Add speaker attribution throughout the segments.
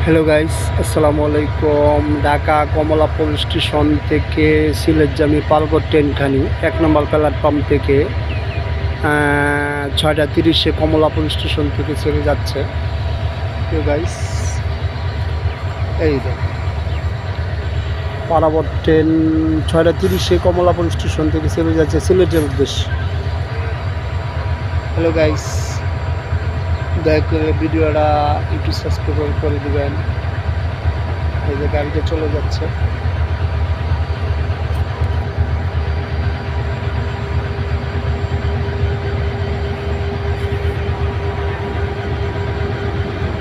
Speaker 1: Hello guys, আসসালামু আলাইকুম। ঢাকা কমলা police station থেকে সিলেটগামী পালঘর ট্রেনখানি 1 নম্বর প্ল্যাটফর্ম থেকে 6:30 কমলা পুলিশ স্টেশন থেকে ছেড়ে যাচ্ছে। তো গাইস, এই দেখ পারাবর ট্রেন 6:30 কমলা পুলিশ স্টেশন থেকে ছেড়ে যাচ্ছে সিলেটের উদ্দেশ্যে। হ্যালো গাইস, দয়া করে ভিডিওটা একটু সাবস্ক্রাইব করে দেবেন। এই যে গাড়িটা চলে যাচ্ছে।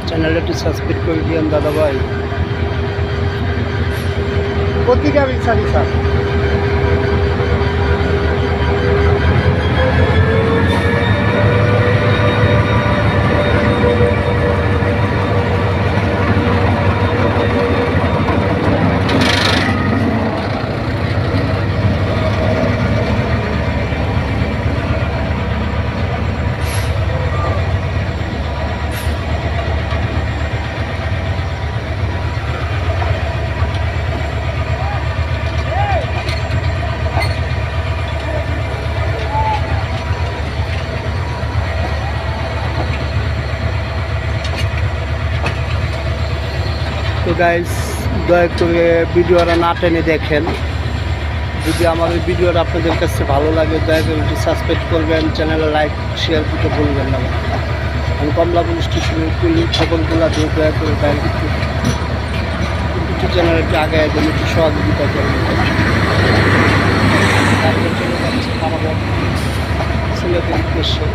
Speaker 1: চ্যানেলটা একটু সাবস্ক্রাইব করে দিন দাদা ভাই। প্রতি গাড়ি সারি স্যার। তো গাইস, দয়া করে ভিডিওটা না টেনে দেখেন। যদি আমার এই ভিডিওটা আপনাদের কাছে ভালো লাগে, দয়া করে একটু সাবস্ক্রাইব করবেন, চ্যানেলে লাইক শেয়ার দিতে ভুলবেন না। আমি কমলা পুলিশ স্টেশনের পুলিশ খবরগুলো দিয়ে দয়া করে একটু চ্যানেল একটু আগে একদম একটু সহযোগিতা করবেন। তারপরে চলে যাচ্ছে পারাবর সিলেটের উদ্দেশ্যে।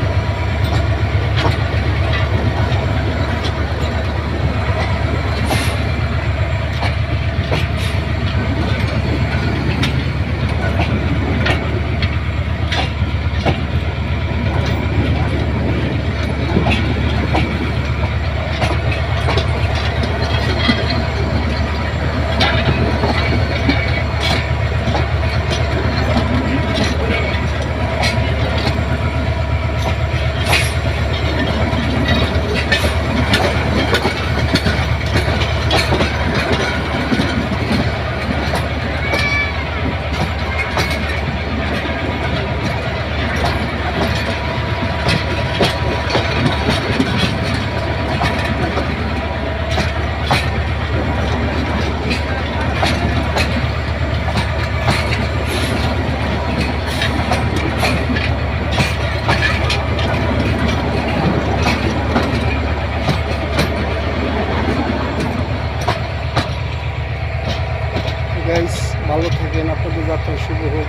Speaker 1: গাইস, ভালো থাকেন, আপনাদের যাত্রা শুভ হোক।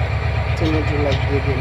Speaker 1: চ্যানেলটি লাইক দিয়ে দিন।